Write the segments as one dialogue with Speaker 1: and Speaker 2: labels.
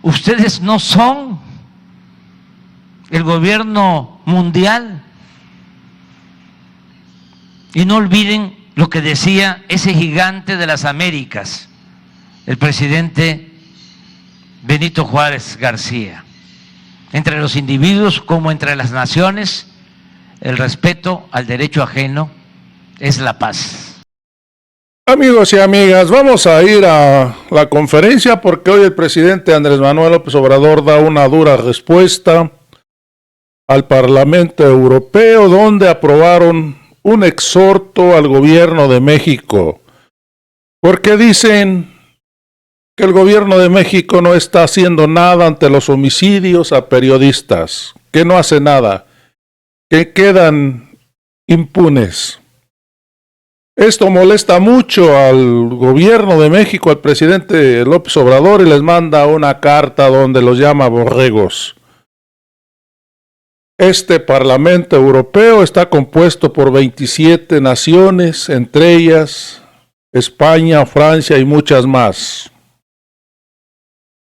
Speaker 1: ustedes no son el gobierno mundial. Y no olviden lo que decía ese gigante de las Américas, el presidente Benito Juárez García. Entre los individuos como entre las naciones, el respeto al derecho ajeno es la paz.
Speaker 2: Amigos y amigas, vamos a ir a la conferencia porque hoy el presidente Andrés Manuel López Obrador da una dura respuesta al Parlamento Europeo, donde aprobaron un exhorto al gobierno de México, porque dicen que el gobierno de México no está haciendo nada ante los homicidios a periodistas, que no hace nada, que quedan impunes. Esto molesta mucho al gobierno de México, al presidente López Obrador, y les manda una carta donde los llama borregos. Este Parlamento Europeo está compuesto por 27 naciones, entre ellas España, Francia y muchas más.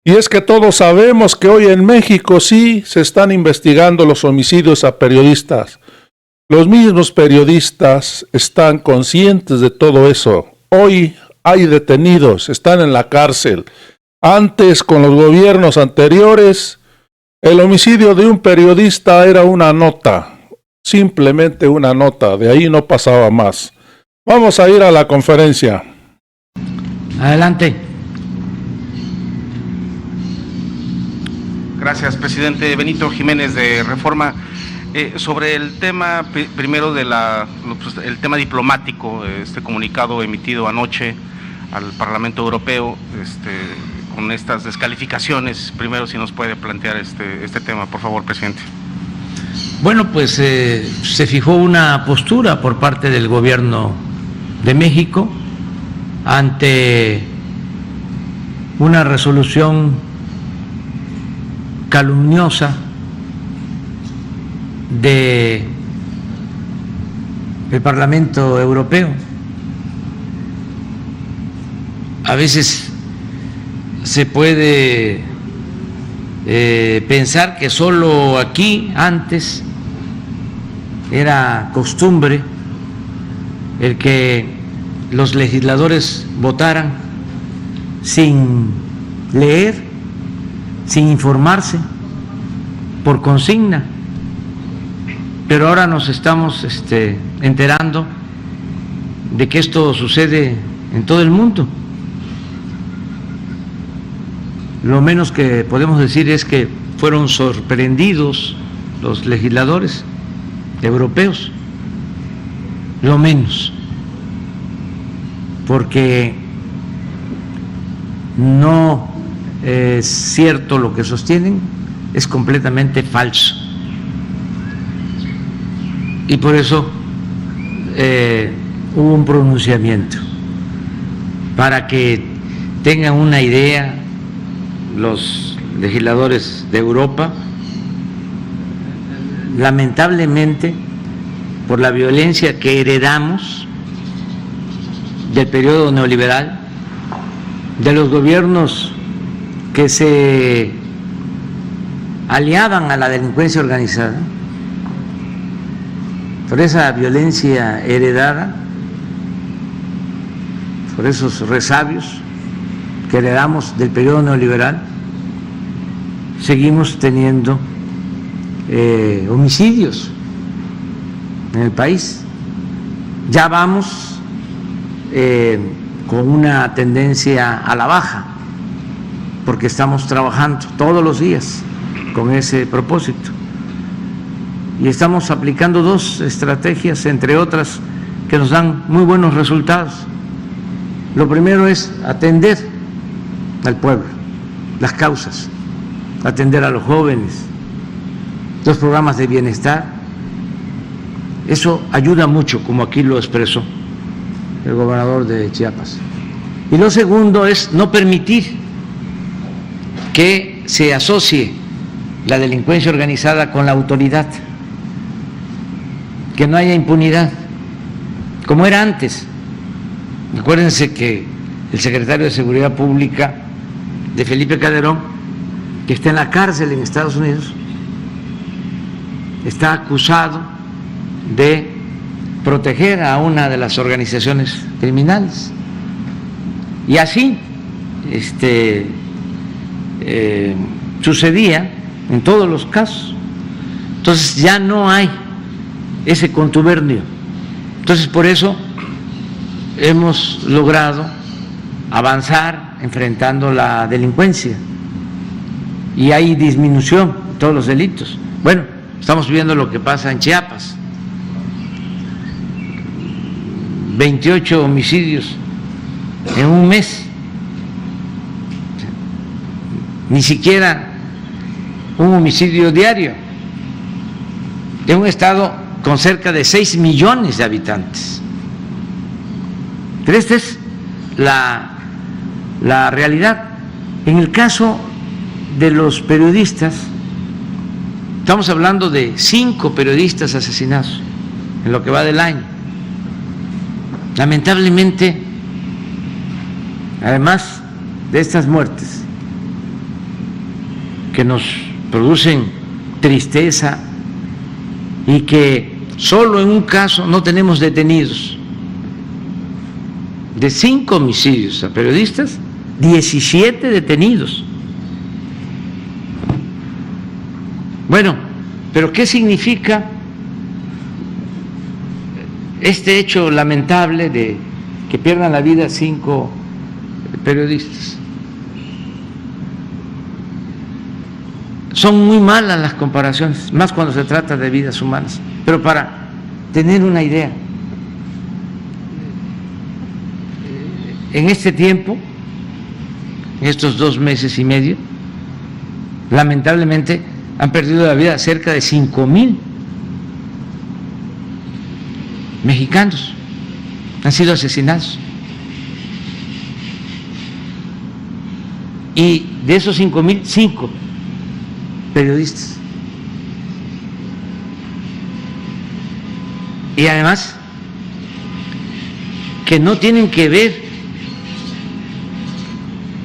Speaker 2: Y es que todos sabemos que hoy en México sí se están investigando los homicidios a periodistas. Los mismos periodistas están conscientes de todo eso. Hoy hay detenidos, están en la cárcel. Antes, con los gobiernos anteriores, el homicidio de un periodista era una nota, simplemente una nota, de ahí no pasaba más. Vamos a ir a la conferencia.
Speaker 1: Adelante.
Speaker 3: Gracias, presidente. Benito Jiménez, de Reforma. Sobre el tema primero de el tema diplomático, este comunicado emitido anoche al Parlamento Europeo, con estas descalificaciones, primero si nos puede plantear este tema, por favor, presidente.
Speaker 1: Bueno, pues se fijó una postura por parte del gobierno de México ante una resolución calumniosa del Parlamento Europeo. A veces se puede pensar que solo aquí antes era costumbre el que los legisladores votaran sin leer, sin informarse, por consigna. Pero ahora nos estamos enterando de que esto sucede en todo el mundo. Lo menos que podemos decir es que fueron sorprendidos los legisladores europeos, lo menos, porque no es cierto lo que sostienen, es completamente falso. Y por eso hubo un pronunciamiento, para que tengan una idea los legisladores de Europa. Lamentablemente, por la violencia que heredamos del periodo neoliberal, de los gobiernos que se aliaban a la delincuencia organizada, por esa violencia heredada, por esos resabios que heredamos del periodo neoliberal, seguimos teniendo homicidios en el país. Ya vamos con una tendencia a la baja, porque estamos trabajando todos los días con ese propósito. Y estamos aplicando dos estrategias, entre otras, que nos dan muy buenos resultados. Lo primero es atender al pueblo, las causas, atender a los jóvenes, los programas de bienestar. Eso ayuda mucho, como aquí lo expresó el gobernador de Chiapas. Y lo segundo es no permitir que se asocie la delincuencia organizada con la autoridad, que no haya impunidad, como era antes. Acuérdense que el secretario de Seguridad Pública de Felipe Calderón que está en la cárcel en Estados Unidos, está acusado de proteger a una de las organizaciones criminales. Y así sucedía en todos los casos. Entonces ya no hay ese contubernio. Entonces por eso hemos logrado avanzar enfrentando la delincuencia y hay disminución en todos los delitos. Bueno, estamos viendo lo que pasa en Chiapas, 28 homicidios en un mes, ni siquiera un homicidio diario, de un estado con cerca de 6 millones de habitantes. Pero esta es la realidad. En el caso de los periodistas, estamos hablando de 5 periodistas asesinados en lo que va del año. Lamentablemente, además de estas muertes que nos producen tristeza y que solo en un caso no tenemos detenidos, de 5 homicidios a periodistas, 17 detenidos. Bueno, pero ¿qué significa este hecho lamentable de que pierdan la vida 5 periodistas? Son muy malas las comparaciones, más cuando se trata de vidas humanas, pero para tener una idea, en este tiempo, en estos 2 meses y medio, lamentablemente han perdido la vida cerca de 5,000 mexicanos, han sido asesinados. Y de esos 5,000, 5 periodistas. Y además, que no tienen que ver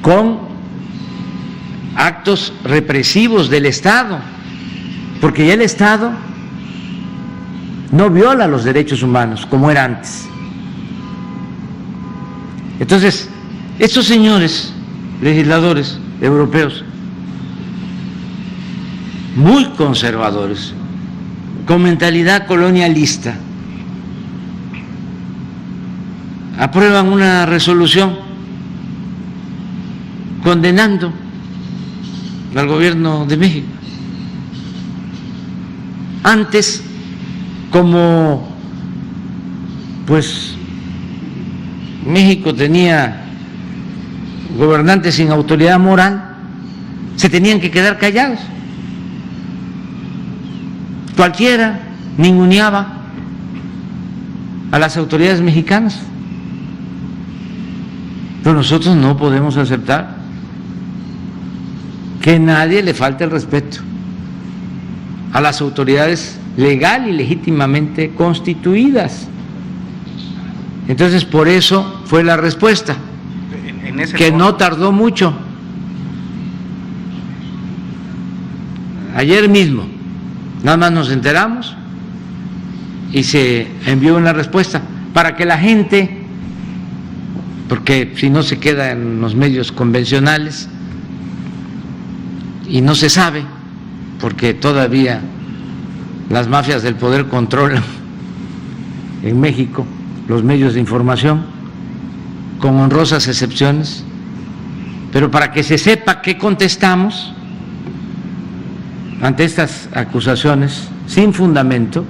Speaker 1: con actos represivos del Estado, porque ya el Estado no viola los derechos humanos como era antes. Entonces, estos señores legisladores europeos, muy conservadores, con mentalidad colonialista, aprueban una resolución condenando al gobierno de México. Antes, como pues México tenía gobernantes sin autoridad moral, se tenían que quedar callados. Cualquiera ninguneaba a las autoridades mexicanas, pero nosotros no podemos aceptar que nadie le falte el respeto a las autoridades legal y legítimamente constituidas. Entonces, por eso fue la respuesta, que no tardó mucho. Ayer mismo, nada más nos enteramos y se envió una respuesta para que la gente, porque si no se queda en los medios convencionales y no se sabe, porque todavía las mafias del poder controlan en México los medios de información, con honrosas excepciones, pero para que se sepa qué contestamos ante estas acusaciones sin fundamento,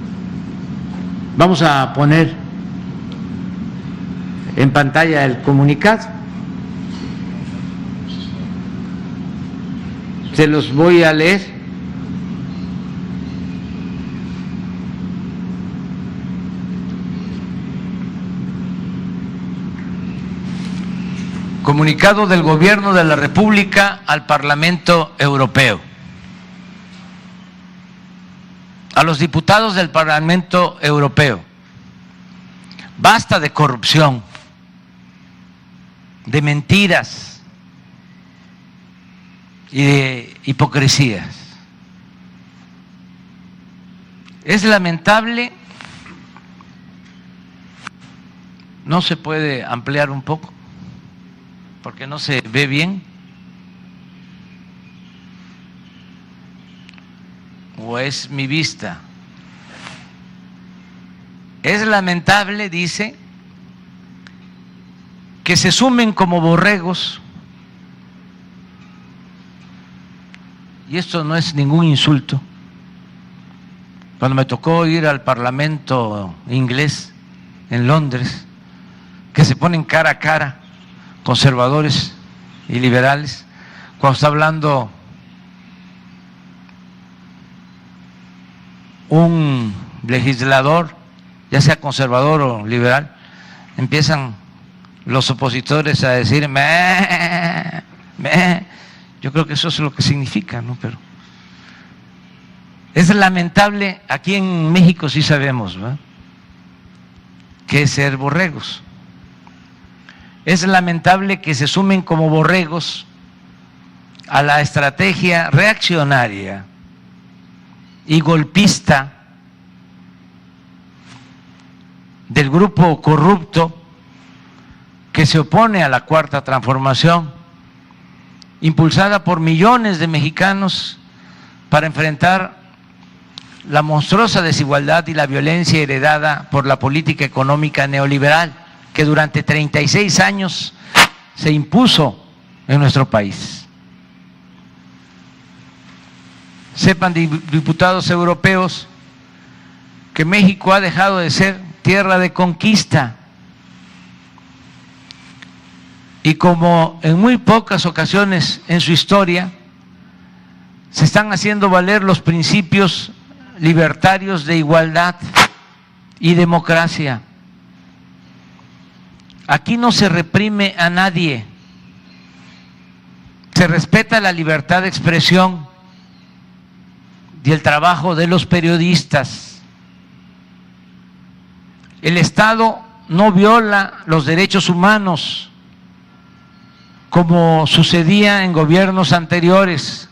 Speaker 1: vamos a poner en pantalla el comunicado. Se los voy a leer. Comunicado del Gobierno de la República al Parlamento Europeo. A los diputados del Parlamento Europeo: basta de corrupción, de mentiras y de hipocresías. Es lamentable, no se puede ampliar un poco, porque no se ve bien, o es mi vista. Es lamentable, dice, que se sumen como borregos, y esto no es ningún insulto. Cuando me tocó ir al Parlamento inglés en Londres, que se ponen cara a cara conservadores y liberales, cuando está hablando un legislador, ya sea conservador o liberal, empiezan los opositores a decir meh, meh. Yo creo que eso es lo que significa, ¿no? Pero es lamentable, aquí en México sí sabemos, ¿verdad?, qué es ser borregos. Es lamentable que se sumen como borregos a la estrategia reaccionaria y golpista del grupo corrupto que se opone a la Cuarta Transformación, impulsada por millones de mexicanos para enfrentar la monstruosa desigualdad y la violencia heredada por la política económica neoliberal que durante 36 años se impuso en nuestro país. Sepan, diputados europeos, que México ha dejado de ser tierra de conquista y como en muy pocas ocasiones en su historia se están haciendo valer los principios libertarios de igualdad y democracia. Aquí no se reprime a nadie, se respeta la libertad de expresión y el trabajo de los periodistas. El Estado no viola los derechos humanos como sucedía en gobiernos anteriores,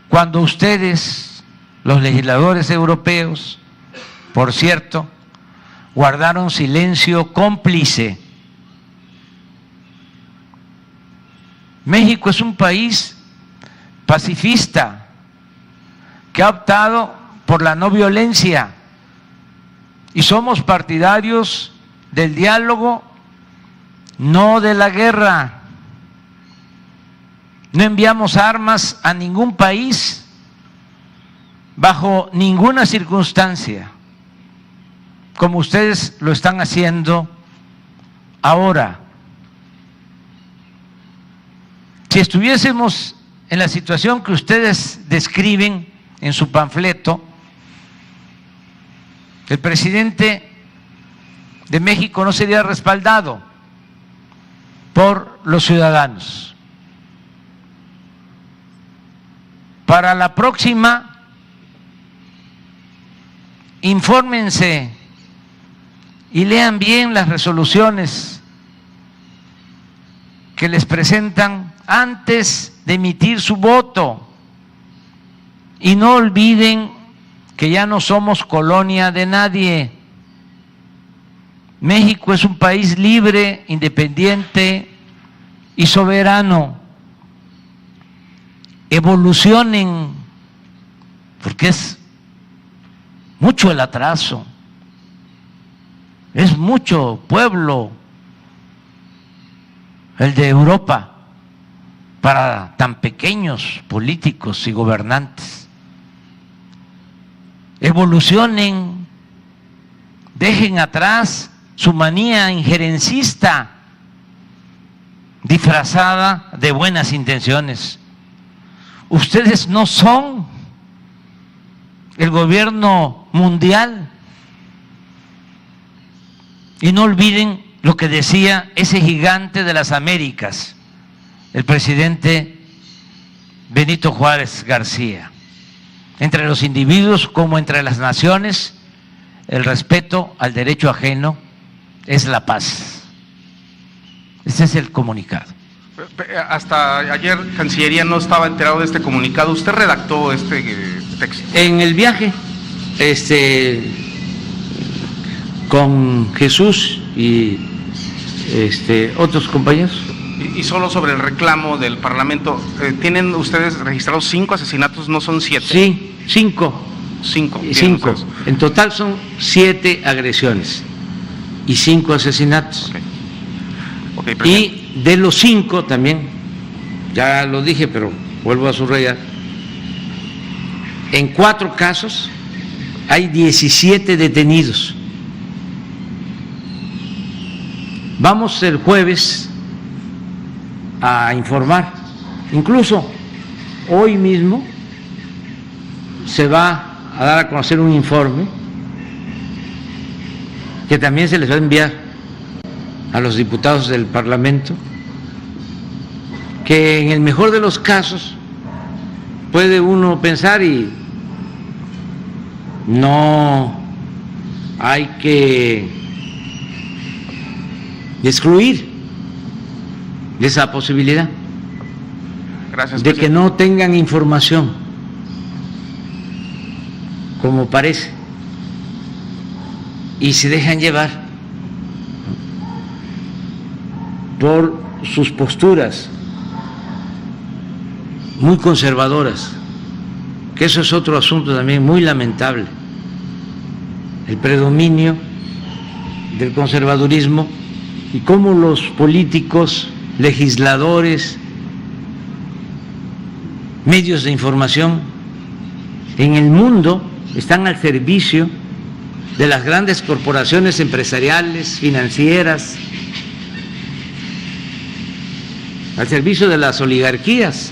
Speaker 1: cuando ustedes, los legisladores europeos, por cierto, guardaron silencio cómplice. México es un país pacifista que ha optado por la no violencia y somos partidarios del diálogo, no de la guerra. No enviamos armas a ningún país bajo ninguna circunstancia, como ustedes lo están haciendo ahora. Si estuviésemos en la situación que ustedes describen en su panfleto, el presidente de México no sería respaldado por los ciudadanos. Para la próxima, infórmense y lean bien las resoluciones que les presentan antes de emitir su voto. Y no olviden que ya no somos colonia de nadie. México es un país libre, independiente y soberano. Evolucionen, porque es mucho el atraso, es mucho pueblo el de Europa para tan pequeños políticos y gobernantes. Evolucionen, dejen atrás su manía injerencista disfrazada de buenas intenciones. Ustedes no son el gobierno mundial. Y no olviden lo que decía ese gigante de las Américas, el presidente Benito Juárez García: entre los individuos como entre las naciones, el respeto al derecho ajeno es la paz. Ese es el comunicado.
Speaker 3: Hasta ayer Cancillería no estaba enterado de este comunicado. ¿Usted redactó este texto?
Speaker 1: En el viaje, con Jesús y otros compañeros.
Speaker 3: Y solo sobre el reclamo del Parlamento, ¿tienen ustedes registrados 5 asesinatos, no son 7?
Speaker 1: Sí, 5.
Speaker 3: 5.
Speaker 1: 5. En total son 7 agresiones y 5 asesinatos. Y de los 5 también, ya lo dije, pero vuelvo a subrayar, en 4 casos hay 17 detenidos. Vamos el jueves a informar, incluso hoy mismo se va a dar a conocer un informe que también se les va a enviar a los diputados del Parlamento, que en el mejor de los casos puede uno pensar y no hay que excluir esa posibilidad.
Speaker 3: Gracias,
Speaker 1: de que no tengan información, como parece, y se dejan llevar por sus posturas muy conservadoras, que eso es otro asunto también muy lamentable, el predominio del conservadurismo y cómo los políticos, legisladores, medios de información en el mundo están al servicio de las grandes corporaciones empresariales, financieras, al servicio de las oligarquías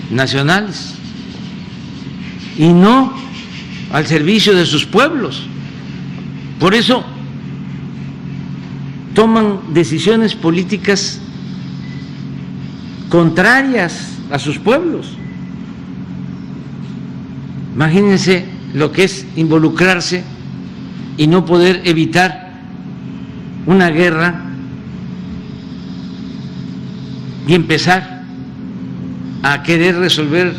Speaker 1: nacionales y no al servicio de sus pueblos. Por eso toman decisiones políticas contrarias a sus pueblos. Imagínense lo que es involucrarse y no poder evitar una guerra y empezar a querer resolver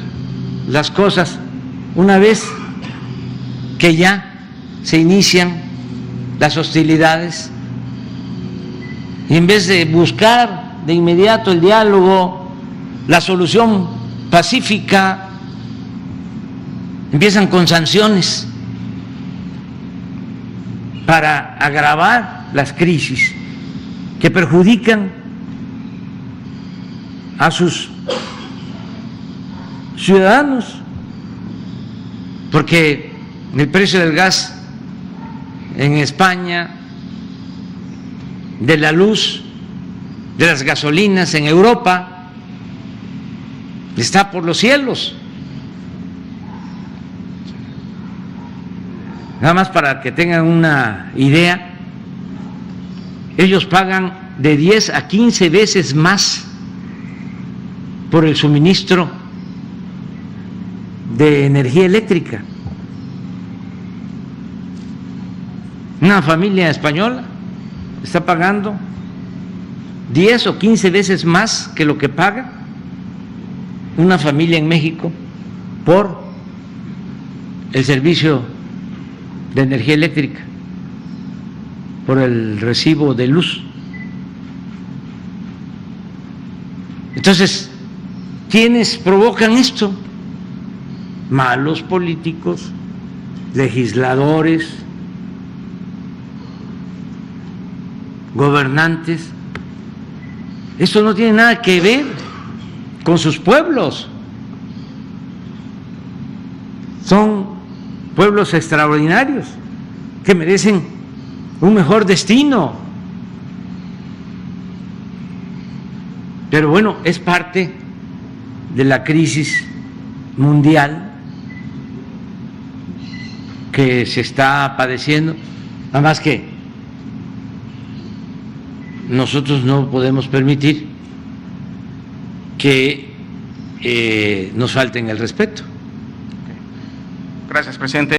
Speaker 1: las cosas una vez que ya se inician las hostilidades. Y en vez de buscar de inmediato el diálogo, la solución pacífica, empiezan con sanciones para agravar las crisis que perjudican a sus ciudadanos, porque el precio del gas en España, de la luz, de las gasolinas en Europa, está por los cielos. Nada más para que tengan una idea, ellos pagan de 10 a 15 veces más por el suministro de energía eléctrica. Una familia española está pagando 10 o 15 veces más que lo que paga una familia en México por el servicio de energía eléctrica, por el recibo de luz. Entonces, ¿quiénes provocan esto? Malos políticos, legisladores, gobernantes. Esto no tiene nada que ver con sus pueblos. Son pueblos extraordinarios que merecen un mejor destino. Pero bueno, es parte de la crisis mundial que se está padeciendo, nada más que nosotros no podemos permitir que nos falten el respeto.
Speaker 3: Gracias, presidente.